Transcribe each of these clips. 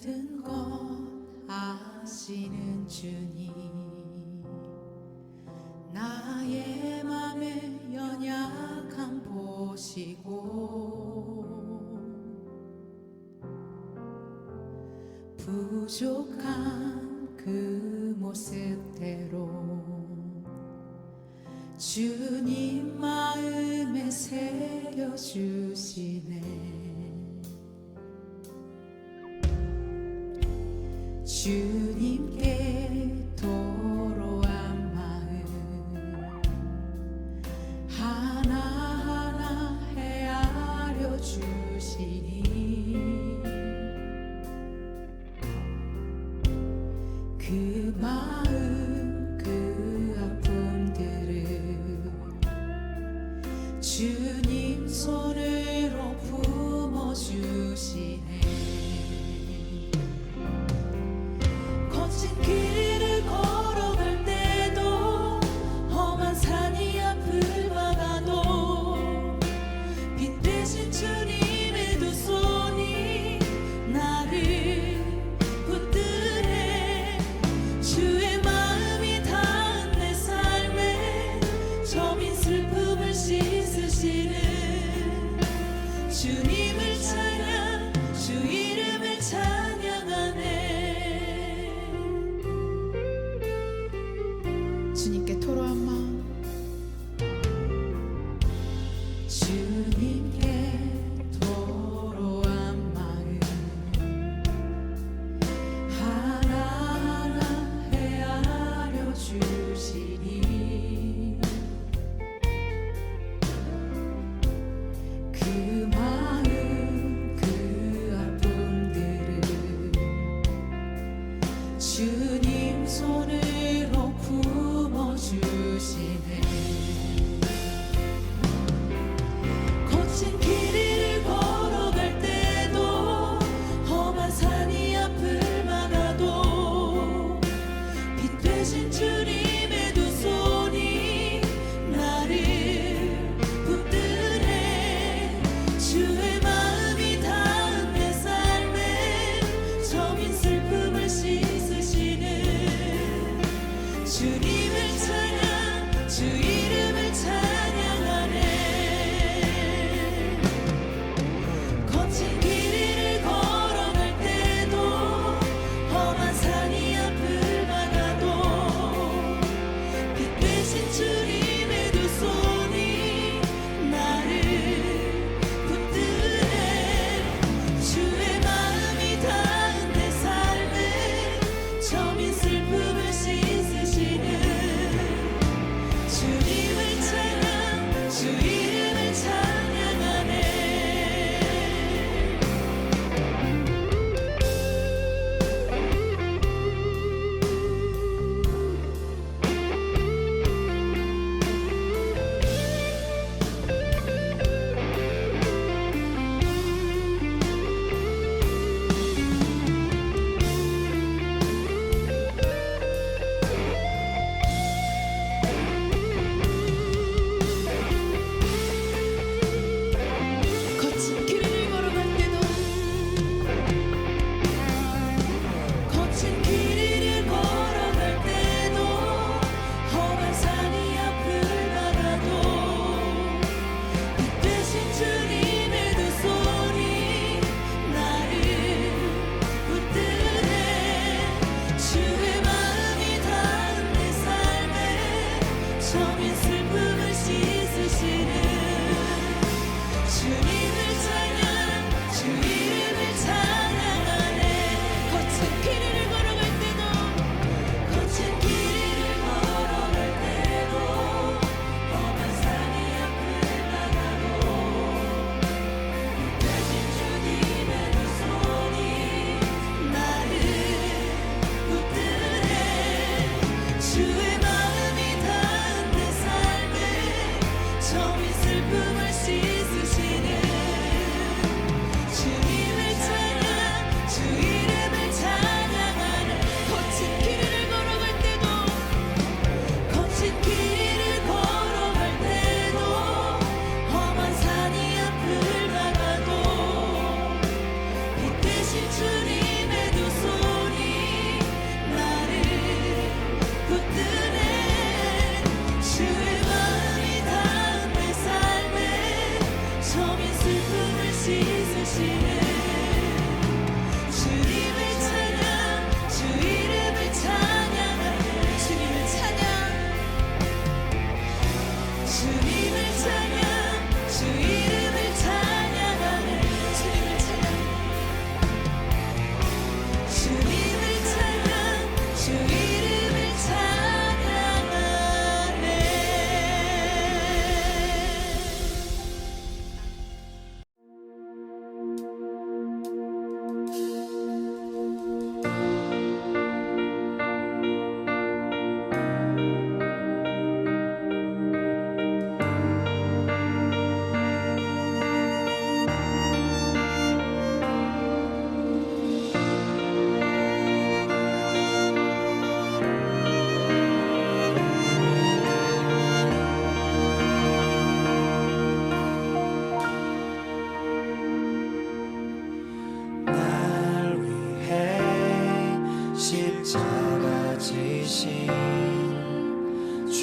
모든 것 아시는 주님, 나의 맘의 연약함 보시고 부족한 그 모습대로 주님 마음에 새겨주시네. 주님께 도로한 마음 하나하나 헤아려 주시니 그 마음 그 아픔들을 주님 손으로 품어주시네. 거친 길을 걸어갈 때도 험한 산이 앞을 막아도 빛 대신 주님의 두 손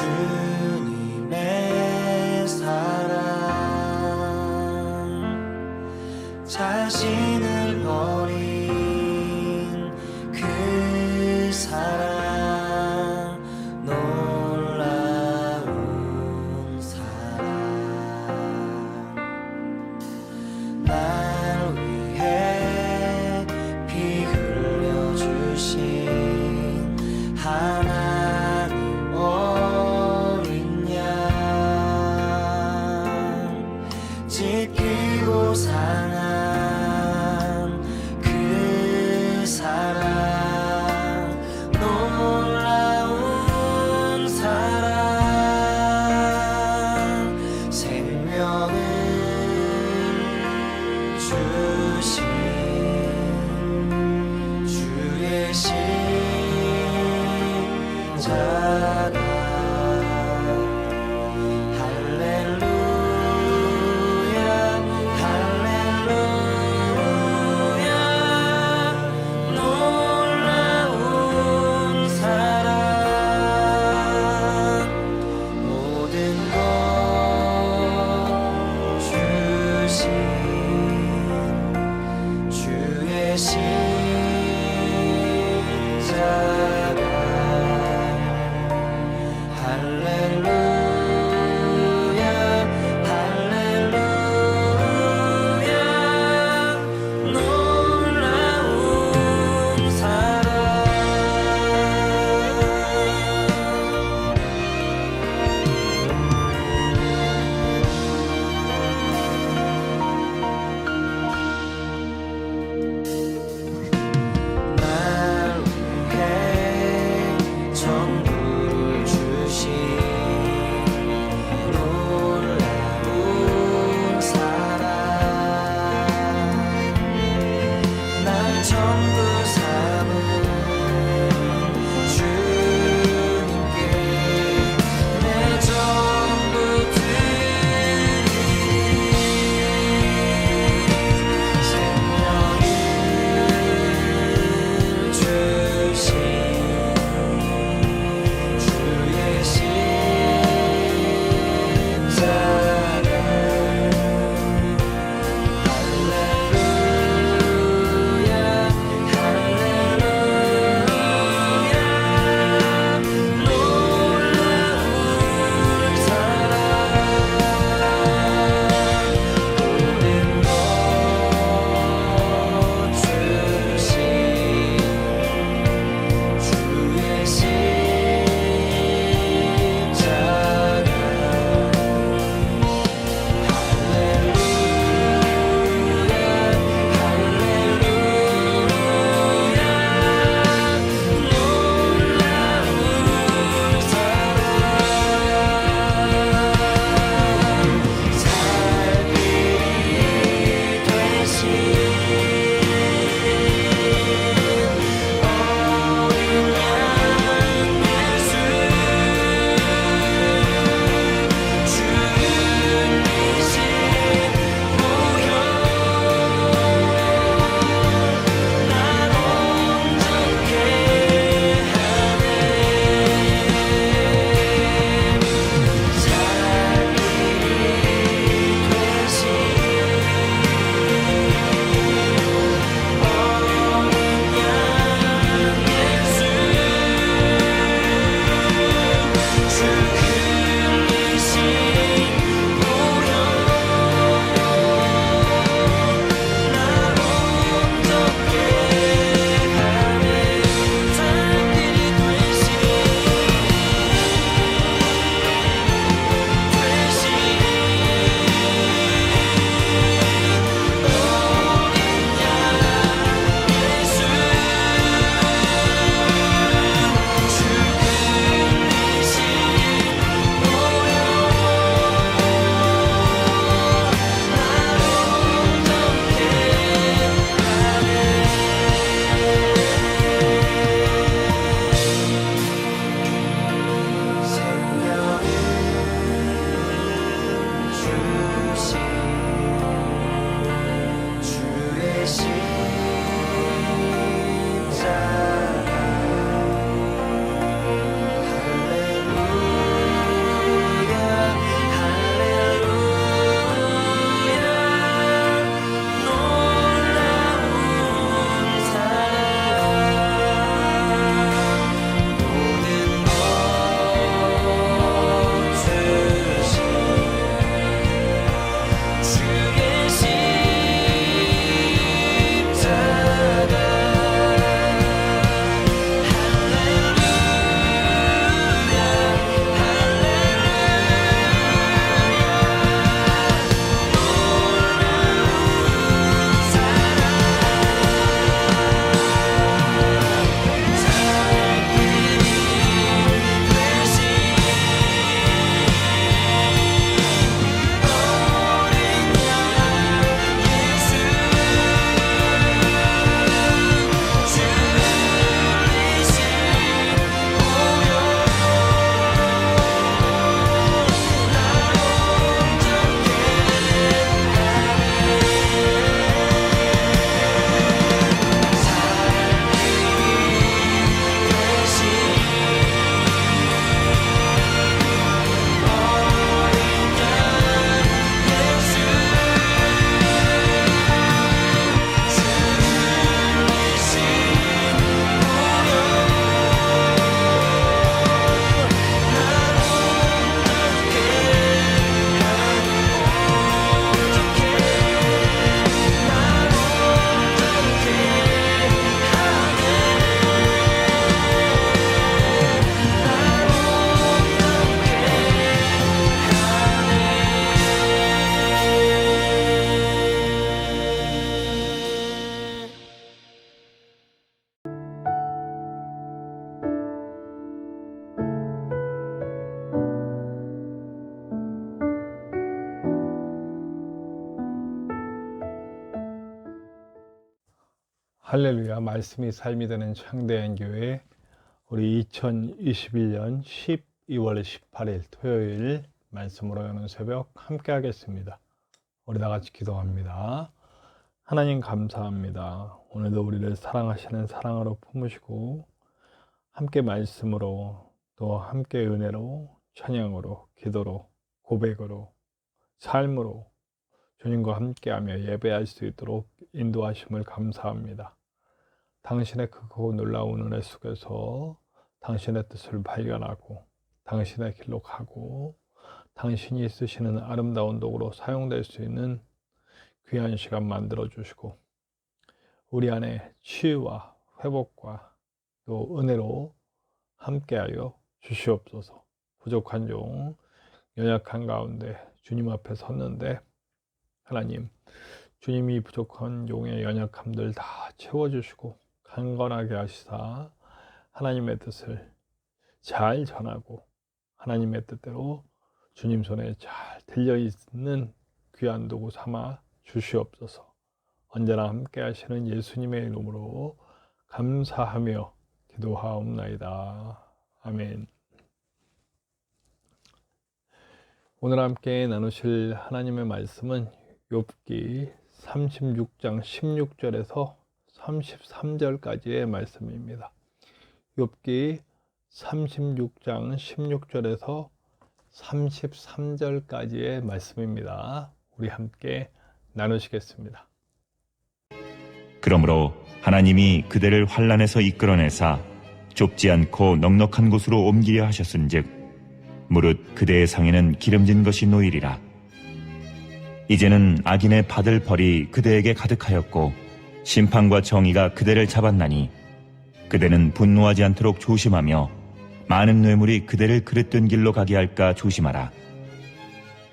주님의 사랑 자신을 버린 그 사랑 놀라운 사랑 날 위해 피 흘려주신 하나님 어린 양 지키고 상한 그 사랑 놀라운 사랑 생명을 주신 주의 십자가 할렐루야 할렐루야 놀라운 사랑 모든 것 주신 주의 십자가 할렐루야 할렐루야 놀라운 사랑 날 위해 전부를 주신 놀라운 사랑 날 전부 삼은 주님께 내 전부 드리리 생명을 주신 주의 십자가 할렐루야 할렐루야 할렐루야. 말씀이 삶이 되는 창대한 교회, 우리 2021년 12월 18일 토요일 말씀으로 여는 새벽 함께 하겠습니다. 우리 다 같이 기도합니다. 하나님 감사합니다. 오늘도 우리를 사랑하시는 사랑으로 품으시고 함께 말씀으로 또 함께 은혜로 찬양으로 기도로 고백으로 삶으로 주님과 함께하며 예배할 수 있도록 인도하심을 감사합니다. 당신의 크고 놀라운 은혜 속에서 당신의 뜻을 발견하고 당신의 길로 가고 당신이 쓰시는 아름다운 도구로 사용될 수 있는 귀한 시간 만들어 주시고 우리 안에 치유와 회복과 또 은혜로 함께하여 주시옵소서. 부족한 종 연약한 가운데 주님 앞에 섰는데 하나님, 주님이 부족한 종의 연약함들 다 채워주시고 강건하게 하시사 하나님의 뜻을 잘 전하고 하나님의 뜻대로 주님 손에 잘 들려있는 귀한 도구 삼아 주시옵소서. 언제나 함께 하시는 예수님의 이름으로 감사하며 기도하옵나이다. 아멘. 오늘 함께 나누실 하나님의 말씀은 욥기 36장 16절에서 33절까지의 말씀입니다. 욥기 36장 16절에서 33절까지의 말씀입니다. 우리 함께 나누시겠습니다. 그러므로 하나님이 그대를 환난에서 이끌어내사 좁지 않고 넉넉한 곳으로 옮기려 하셨은즉 무릇 그대의 상에는 기름진 것이 놓이리라. 이제는 악인의 받을 벌이 그대에게 가득하였고 심판과 정의가 그대를 잡았나니 그대는 분노하지 않도록 조심하며 많은 뇌물이 그대를 그릇된 길로 가게 할까 조심하라.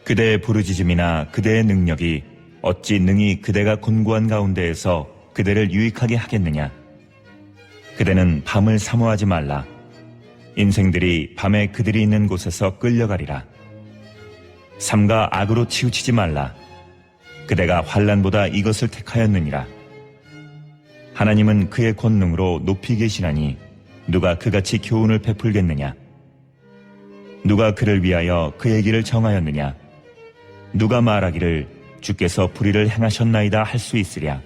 그대의 부르짖음이나 그대의 능력이 어찌 능히 그대가 곤고한 가운데에서 그대를 유익하게 하겠느냐. 그대는 밤을 사모하지 말라. 인생들이 밤에 그들이 있는 곳에서 끌려가리라. 삼가 악으로 치우치지 말라. 그대가 환난보다 이것을 택하였느니라. 하나님은 그의 권능으로 높이 계시나니 누가 그같이 교훈을 베풀겠느냐. 누가 그를 위하여 그의 길을 정하였느냐. 누가 말하기를 주께서 불의를 행하셨나이다 할 수 있으랴.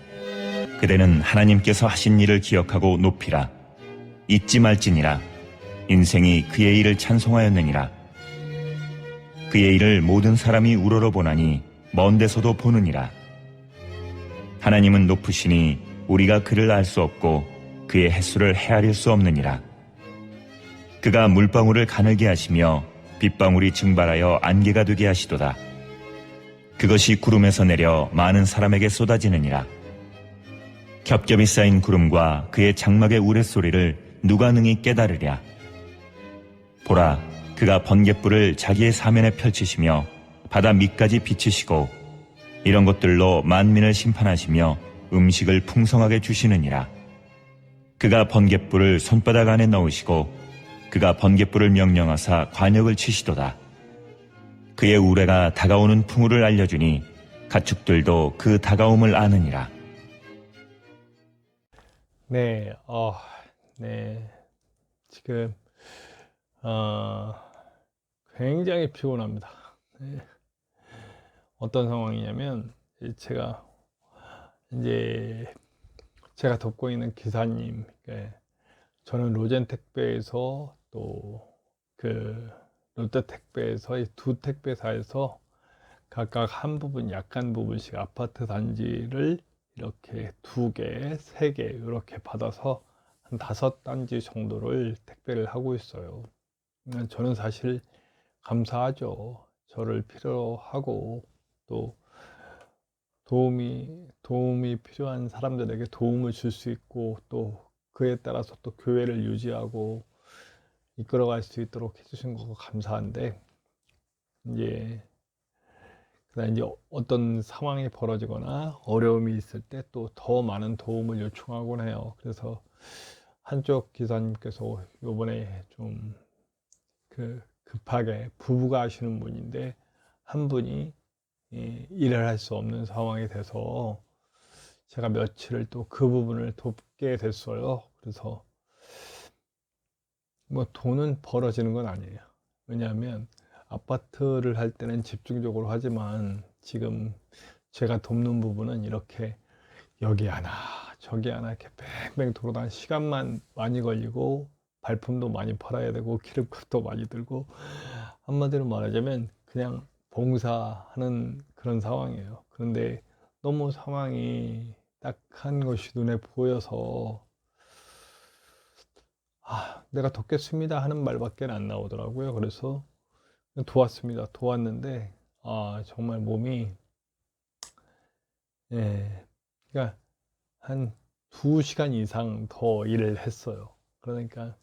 그대는 하나님께서 하신 일을 기억하고 높이라. 잊지 말지니라. 인생이 그의 일을 찬송하였느니라. 그의 일을 모든 사람이 우러러보나니 먼 데서도 보느니라. 하나님은 높으시니 우리가 그를 알 수 없고 그의 햇수를 헤아릴 수 없느니라. 그가 물방울을 가늘게 하시며 빗방울이 증발하여 안개가 되게 하시도다. 그것이 구름에서 내려 많은 사람에게 쏟아지느니라. 겹겹이 쌓인 구름과 그의 장막의 우레소리를 누가 능히 깨달으랴. 보라, 그가 번갯불을 자기의 사면에 펼치시며 바다 밑까지 비치시고 이런 것들로 만민을 심판하시며 음식을 풍성하게 주시느니라. 그가 번갯불을 손바닥 안에 넣으시고 그가 번갯불을 명령하사 관역을 치시도다. 그의 우레가 다가오는 풍우를 알려주니 가축들도 그 다가옴을 아느니라. 네, 지금 굉장히 피곤합니다. 네. 어떤 상황이냐면 제가 돕고 있는 기사님, 저는 로젠 택배에서 또 그 롯데 택배에서 이 두 택배사에서 각각 한 부분, 약간 부분씩 아파트 단지를 이렇게 2개, 3개 이렇게 받아서 한 5단지 정도를 택배를 하고 있어요. 저는 사실 감사하죠. 저를 필요로 하고 또 도움이 필요한 사람들에게 도움을 줄 수 있고 또 그에 따라서 또 교회를 유지하고 이끌어갈 수 있도록 해주신 거 감사한데 그다음 이제 어떤 상황이 벌어지거나 어려움이 있을 때 또 더 많은 도움을 요청하곤 해요. 그래서 한쪽 기사님께서 요번에 좀 급하게 부부가 하시는 분인데 한 분이 일을 할 수 없는 상황이 돼서 제가 며칠을 또 그 부분을 돕게 됐어요. 그래서 뭐 돈은 벌어지는 건 아니에요. 왜냐하면 아파트를 할 때는 집중적으로 하지만 지금 제가 돕는 부분은 이렇게 여기 하나 저기 하나 이렇게 뱅뱅 돌아다니는 시간만 많이 걸리고 발품도 많이 팔아야 되고 기름값도 많이 들고, 한마디로 말하자면 그냥 봉사하는 그런 상황이에요. 그런데 너무 상황이 딱한 것이 눈에 보여서 내가 돕겠습니다 하는 말밖에 안 나오더라고요. 그래서 도왔습니다. 도왔는데 정말 몸이, 예, 그러니까 한 2시간 이상 더 일을 했어요. 그러니까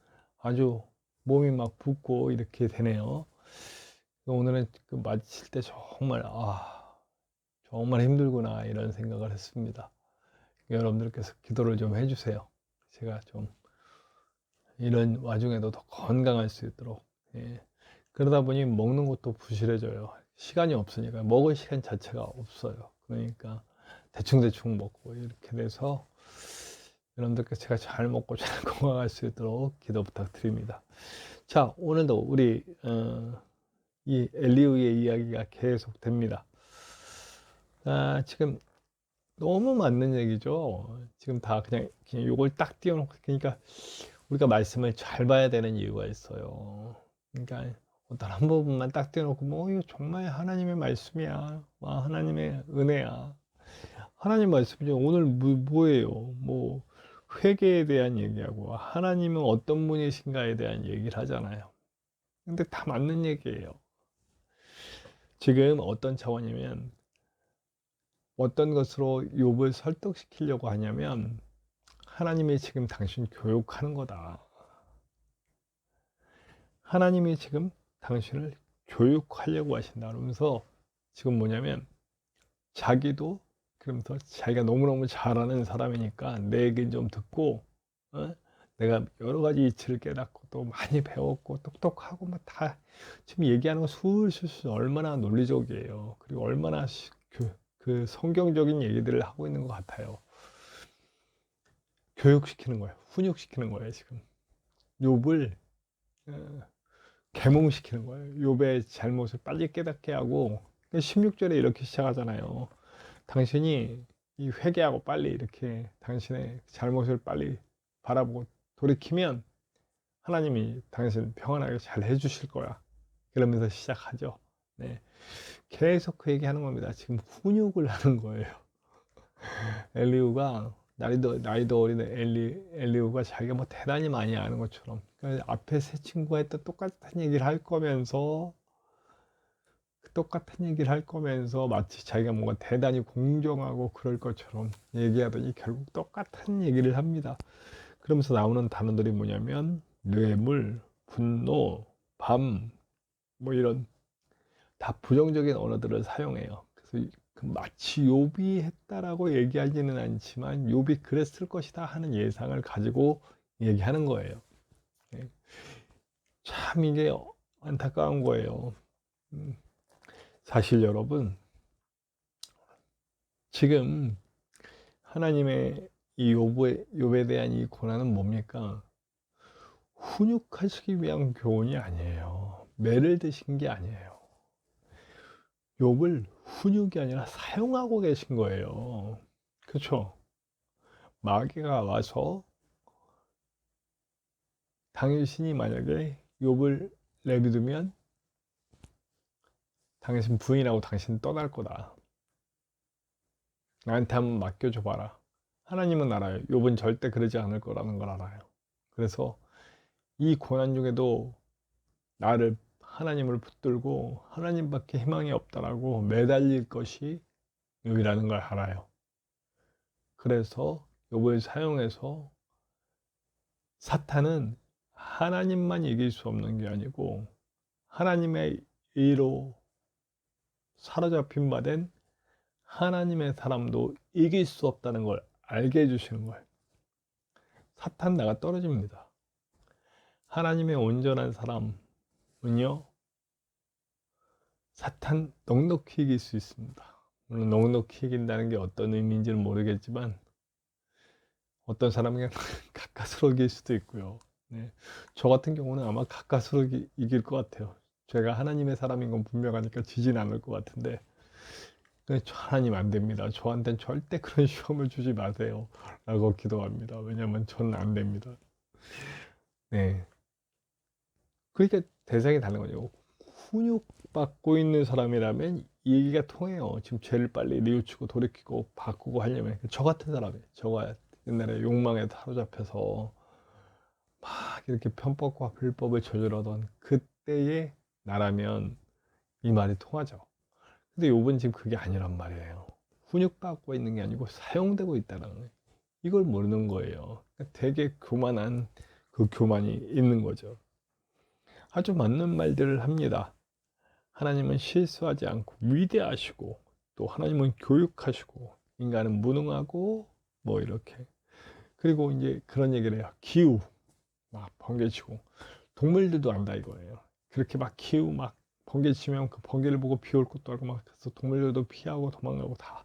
아주 몸이 막 붓고 이렇게 되네요. 오늘은 그 마칠 때 정말 정말 힘들구나 이런 생각을 했습니다. 여러분들께서 기도를 좀 해주세요. 제가 좀 이런 와중에도 더 건강할 수 있도록. 예. 그러다 보니 먹는 것도 부실해져요. 시간이 없으니까 먹을 시간 자체가 없어요. 그러니까 대충대충 먹고 이렇게 돼서 여러분들께 제가 잘 먹고 잘 건강할 수 있도록 기도 부탁드립니다. 자, 오늘도 우리 이 엘리후의 이야기가 계속됩니다. 지금 너무 맞는 얘기죠. 지금 다 그냥 요걸 딱 띄워놓고, 그러니까 우리가 말씀을 잘 봐야 되는 이유가 있어요. 그러니까 어떤 한 부분만 딱 띄워놓고 이거 정말 하나님의 말씀이야, 하나님의 은혜야, 하나님 말씀이죠. 오늘 뭐예요? 뭐 회개에 대한 얘기하고 하나님은 어떤 분이신가에 대한 얘기를 하잖아요. 근데 다 맞는 얘기예요. 지금 어떤 차원이면 어떤 것으로 욥을 설득시키려고 하냐면 하나님이 지금 당신 교육하는 거다. 하나님이 지금 당신을 교육하려고 하신다. 그러면서 지금 뭐냐면 자기도, 그러면서 자기가 너무너무 잘하는 사람이니까 내 얘기는 좀 듣고, 내가 여러 가지 이치를 깨닫고 또 많이 배웠고 똑똑하고 다 지금 얘기하는 거 술술 얼마나 논리적이에요. 그리고 얼마나 그 성경적인 얘기들을 하고 있는 것 같아요. 교육시키는 거예요. 훈육시키는 거예요. 지금 욥을 계몽시키는 거예요. 욥의 잘못을 빨리 깨닫게 하고, 16절에 이렇게 시작하잖아요. 당신이 이 회개하고 빨리 이렇게 당신의 잘못을 빨리 바라보고 돌이키면 하나님이 당신 평안하게 잘 해주실 거야. 그러면서 시작하죠. 네. 계속 그 얘기하는 겁니다. 지금 훈육을 하는 거예요. 엘리후가 나이도 어린 엘리후가 자기가 뭐 대단히 많이 아는 것처럼, 그러니까 앞에 세 친구가 했던 똑같은 얘기를 할 거면서 마치 자기가 뭔가 대단히 공정하고 그럴 것처럼 얘기하더니 결국 똑같은 얘기를 합니다. 그러면서 나오는 단어들이 뭐냐면 뇌물, 분노, 밤, 뭐 이런 다 부정적인 언어들을 사용해요. 그래서 마치 욥이 했다라고 얘기하지는 않지만 욥이 그랬을 것이다 하는 예상을 가지고 얘기하는 거예요. 참 이게 안타까운 거예요. 사실 여러분, 지금 하나님의 이 욥에 대한 이 고난은 뭡니까? 훈육하시기 위한 교훈이 아니에요. 매를 드신 게 아니에요. 욥을 훈육이 아니라 사용하고 계신 거예요. 그렇죠? 마귀가 와서 당신이 만약에 욥을 내비두면 당신 부인하고 당신 떠날 거다. 나한테 한번 맡겨줘 봐라. 하나님은 알아요. 욥은 절대 그러지 않을 거라는 걸 알아요. 그래서 이 고난 중에도 나를, 하나님을 붙들고 하나님밖에 희망이 없다라고 매달릴 것이 욥이라는 걸 알아요. 그래서 욥을 사용해서 사탄은 하나님만 이길 수 없는 게 아니고 하나님의 의로 사로잡힌 바 된 하나님의 사람도 이길 수 없다는 걸 알게 해주시는 거예요. 사탄 나가 떨어집니다. 하나님의 온전한 사람은요, 사탄 넉넉히 이길 수 있습니다. 물론 넉넉히 이긴다는 게 어떤 의미인지는 모르겠지만 어떤 사람은 그냥 가까스로 이길 수도 있고요. 네. 저 같은 경우는 아마 가까스로 이길 것 같아요. 제가 하나님의 사람인 건 분명하니까 지진 않을 것 같은데 하나님 안 됩니다. 저한테는 절대 그런 시험을 주지 마세요. 라고 기도합니다. 왜냐하면 저는 안 됩니다. 네. 그러니까 대상이 다른 거죠. 훈육받고 있는 사람이라면 이 얘기가 통해요. 지금 죄를 빨리 뉘우치고 돌이키고 바꾸고 하려면 저 같은 사람이 저가 옛날에 욕망에 사로잡혀서 막 이렇게 편법과 불법을 저질러던 그때의 나라면 이 말이 통하죠. 근데 요번 지금 그게 아니란 말이에요. 훈육받고 있는 게 아니고 사용되고 있다는 거예요. 이걸 모르는 거예요. 되게 교만한 그 교만이 있는 거죠. 아주 맞는 말들을 합니다. 하나님은 실수하지 않고 위대하시고 또 하나님은 교육하시고 인간은 무능하고 뭐 이렇게 그리고 이제 그런 얘기를 해요. 기후 막 번개치고 동물들도 안다 이거예요. 그렇게 막 기후 막 번개치면 그 번개를 보고 비올 것도 알고 막 그래서 동물들도 피하고 도망가고 다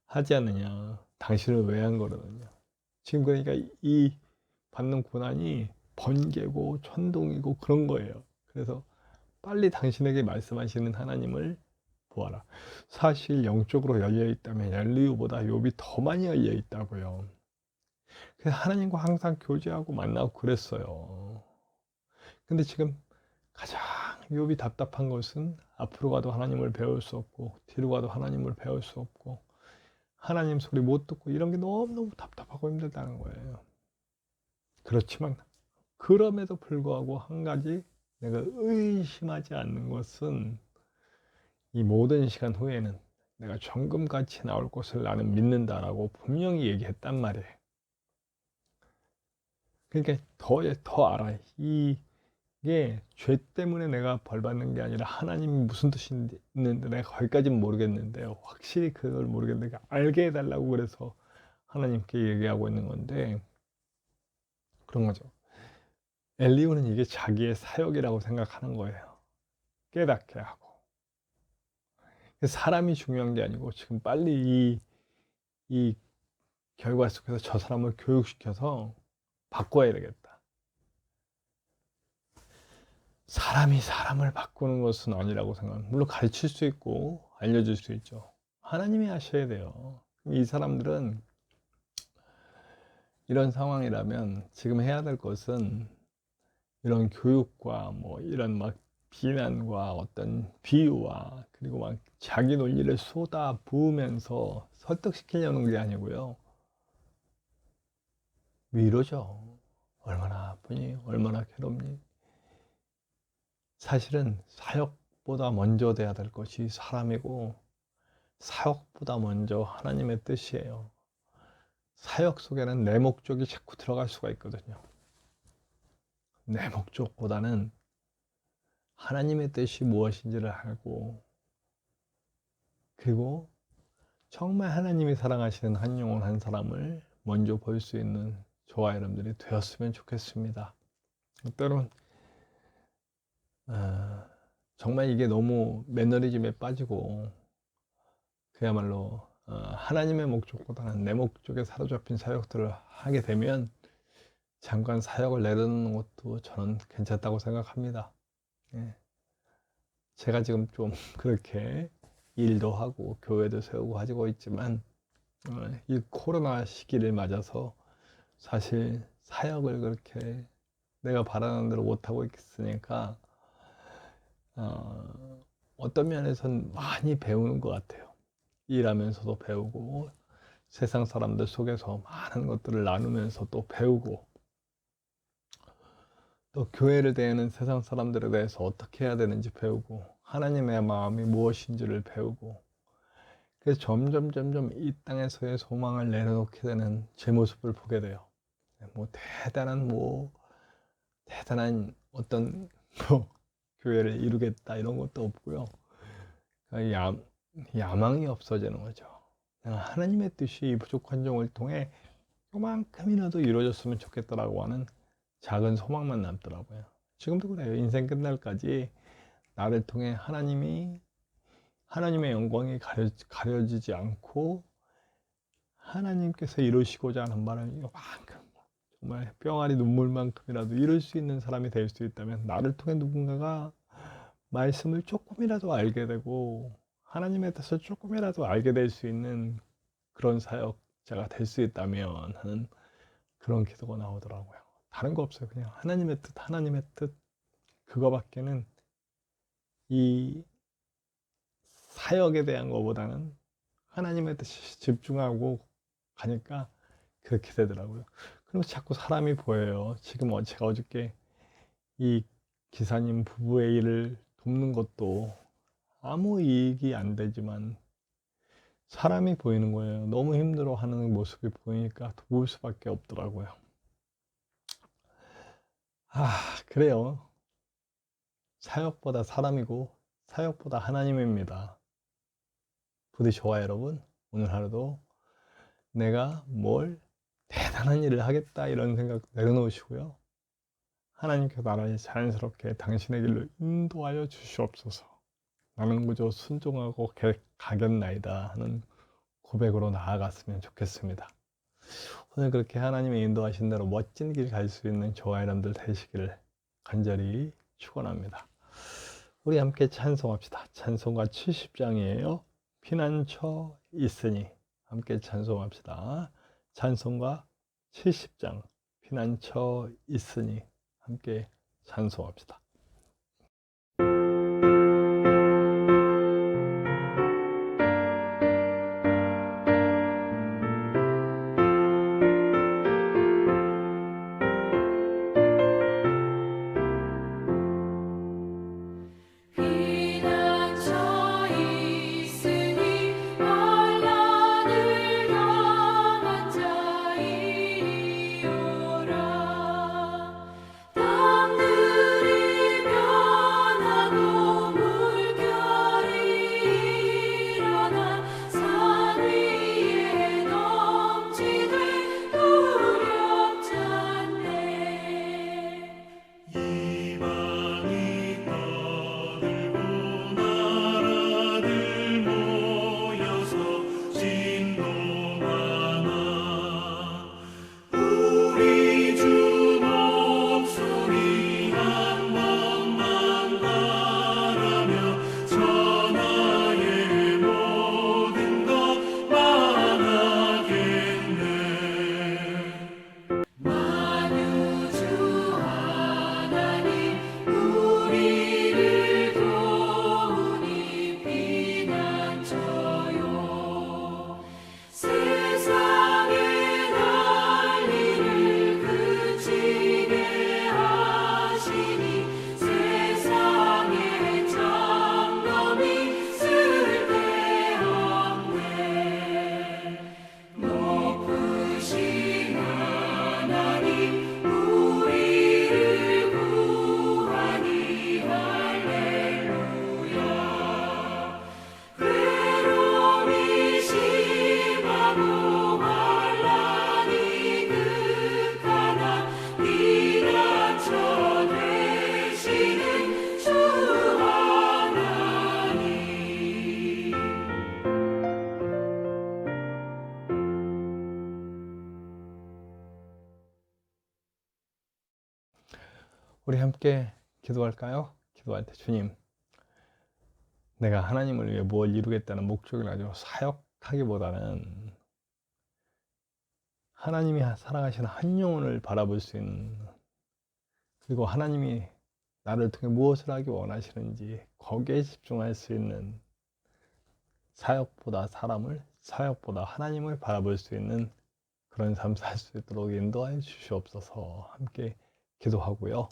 하지 않느냐. 당신은 왜 한 거라느냐. 지금 그러니까 이 받는 고난이 번개고 천둥이고 그런 거예요. 그래서 빨리 당신에게 말씀하시는 하나님을 보아라. 사실 영적으로 열려 있다면 엘리후보다 욥이 더 많이 열려 있다고요. 그래서 하나님과 항상 교제하고 만나고 그랬어요. 근데 지금 가장 욥이 답답한 것은 앞으로 가도 하나님을 배울 수 없고 뒤로 가도 하나님을 배울 수 없고 하나님 소리 못 듣고 이런 게 너무너무 답답하고 힘들다는 거예요. 그렇지만 그럼에도 불구하고 한 가지 내가 의심하지 않는 것은 이 모든 시간 후에는 내가 정금같이 나올 것을 나는 믿는다라고 분명히 얘기했단 말이에요. 그러니까 더 알아. 이게 죄 때문에 내가 벌 받는 게 아니라 하나님이 무슨 뜻이 있는데 내가 거기까지는 모르겠는데요. 확실히 그걸 모르겠는데 알게 해달라고 그래서 하나님께 얘기하고 있는 건데 그런 거죠. 엘리후는 이게 자기의 사역이라고 생각하는 거예요. 깨닫게 하고. 사람이 중요한 게 아니고 지금 빨리 이 결과 속에서 저 사람을 교육시켜서 바꿔야 되겠다. 사람이 사람을 바꾸는 것은 아니라고 생각합니다. 물론 가르칠 수 있고 알려줄 수 있죠. 하나님이 하셔야 돼요. 이 사람들은 이런 상황이라면 지금 해야 될 것은 이런 교육과 뭐 이런 막 비난과 어떤 비유와 그리고 막 자기 논리를 쏟아 부으면서 설득시키려는 게 아니고요. 위로죠. 얼마나 아프니? 얼마나 괴롭니? 사실은 사역보다 먼저 돼야 될 것이 사람이고 사역보다 먼저 하나님의 뜻이에요. 사역 속에는 내 목적이 자꾸 들어갈 수가 있거든요. 내 목적보다는 하나님의 뜻이 무엇인지를 알고 그리고 정말 하나님이 사랑하시는 한 영혼 한 사람을 먼저 볼 수 있는 저와 여러분들이 되었으면 좋겠습니다. 때론 정말 이게 너무 매너리즘에 빠지고 그야말로 하나님의 목적보다는 내 목적에 사로잡힌 사역들을 하게 되면 잠깐 사역을 내려놓는 것도 저는 괜찮다고 생각합니다. 예. 제가 지금 좀 그렇게 일도 하고 교회도 세우고 가지고 있지만 이 코로나 시기를 맞아서 사실 사역을 그렇게 내가 바라는 대로 못하고 있으니까 어떤 면에서는 많이 배우는 것 같아요. 일하면서도 배우고 세상 사람들 속에서 많은 것들을 나누면서 또 배우고 또 교회를 대하는 세상 사람들에 대해서 어떻게 해야 되는지 배우고 하나님의 마음이 무엇인지를 배우고 그래서 점점 이 땅에서의 소망을 내려놓게 되는 제 모습을 보게 돼요. 뭐 대단한 어떤 교회를 이루겠다 이런 것도 없고요. 야망이 없어지는 거죠. 하나님의 뜻이 이 부족한 종을 통해 요만큼이라도 이루어졌으면 좋겠다라고 하는 작은 소망만 남더라고요. 지금도 그래요. 인생 끝날까지 나를 통해 하나님이 하나님의 영광이 가려지지 않고 하나님께서 이루시고자 하는 바람이 이만큼, 정말 뿅아리 눈물만큼이라도 이룰 수 있는 사람이 될 수 있다면, 나를 통해 누군가가 말씀을 조금이라도 알게 되고 하나님에 대해서 조금이라도 알게 될 수 있는 그런 사역자가 될 수 있다면 하는 그런 기도가 나오더라고요. 다른 거 없어요. 그냥 하나님의 뜻, 하나님의 뜻, 그거밖에는 이 사역에 대한 것보다는 하나님의 뜻에 집중하고 가니까 그렇게 되더라고요. 그러면서 자꾸 사람이 보여요. 지금 제가 어저께 이 기사님 부부의 일을 돕는 것도 아무 이익이 안 되지만 사람이 보이는 거예요. 너무 힘들어하는 모습이 보이니까 도울 수밖에 없더라고요. 그래요. 사역보다 사람이고 사역보다 하나님입니다. 부디 좋아요, 여러분. 오늘 하루도 내가 뭘 대단한 일을 하겠다 이런 생각 내려놓으시고요. 하나님께서 나를 자연스럽게 당신의 길로 인도하여 주시옵소서. 나는 그저 순종하고 가겠나이다 하는 고백으로 나아갔으면 좋겠습니다. 오늘 그렇게 하나님의 인도하신 대로 멋진 길 갈 수 있는 저와 여러분들 되시기를 간절히 축원합니다. 우리 함께 찬송합시다. 찬송가 70장이에요. 피난처 있으니. 함께 찬송합시다. 찬송가 70장 피난처 있으니. 함께 찬송합시다. 피난처 있으니 환난을 당한 자이리오라. 땅들이 변하고 물결이 일어나 산 위에 넘치되 두렵지 않네. 이방이 떠들고 나라들 모여서 진동하나 우리 주 목소리 한 번만 바라며 천하의 모든 것 망하겠네. 만유주 하나님 우리를 도우니 피난처요. 세상의 난리를 그치게 하시니 세상의 장엄이 쓸데없네. 높으신 하나님 우리를 구하니 할렐루야. 괴로움이 심하고 환난이 극하나 피난처 되시는 주 하나님. 우리 함께 기도할까요? 기도할 때 주님, 내가 하나님을 위해 뭘 이루겠다는 목적을 가지고 사역하기보다는 하나님이 사랑하시는 한 영혼을 바라볼 수 있는, 그리고 하나님이 나를 통해 무엇을 하기 원하시는지 거기에 집중할 수 있는, 사역보다 사람을, 사역보다 하나님을 바라볼 수 있는 그런 삶 살 수 있도록 인도하여 주시옵소서. 함께 기도하고요.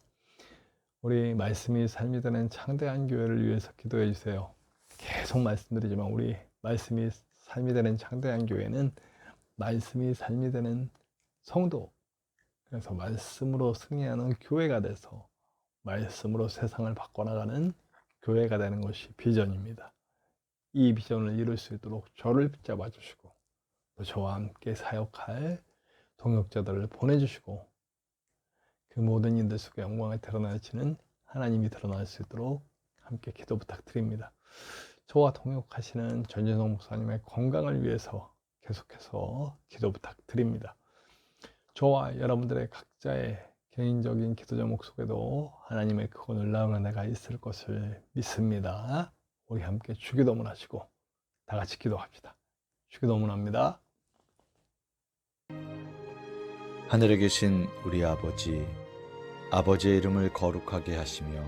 우리 말씀이 삶이 되는 창대한 교회를 위해서 기도해 주세요. 계속 말씀드리지만 우리 말씀이 삶이 되는 창대한 교회는 말씀이 삶이 되는 성도, 그래서 말씀으로 승리하는 교회가 돼서 말씀으로 세상을 바꿔나가는 교회가 되는 것이 비전입니다. 이 비전을 이룰 수 있도록 저를 붙잡아 주시고 또 저와 함께 사역할 동역자들을 보내주시고 그 모든 일들 속에 영광을 드러나시는 하나님이 드러날 수 있도록 함께 기도 부탁드립니다. 저와 동역하시는 전진성 목사님의 건강을 위해서 계속해서 기도 부탁드립니다. 저와 여러분들의 각자의 개인적인 기도 제목 속에도 하나님의 크고 놀라운 은혜가 있을 것을 믿습니다. 우리 함께 주기도문 하시고 다 같이 기도합시다. 주기도문합니다. 하늘에 계신 우리 아버지, 아버지의 이름을 거룩하게 하시며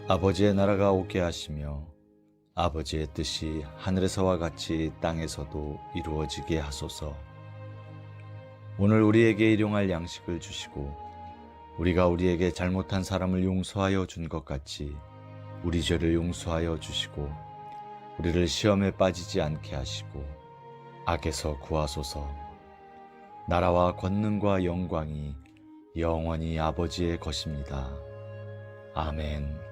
아버지의 나라가 오게 하시며 아버지의 뜻이 하늘에서와 같이 땅에서도 이루어지게 하소서. 오늘 우리에게 일용할 양식을 주시고 우리가 우리에게 잘못한 사람을 용서하여 준 것 같이 우리 죄를 용서하여 주시고 우리를 시험에 빠지지 않게 하시고 악에서 구하소서. 나라와 권능과 영광이 영원히 아버지의 것입니다. 아멘.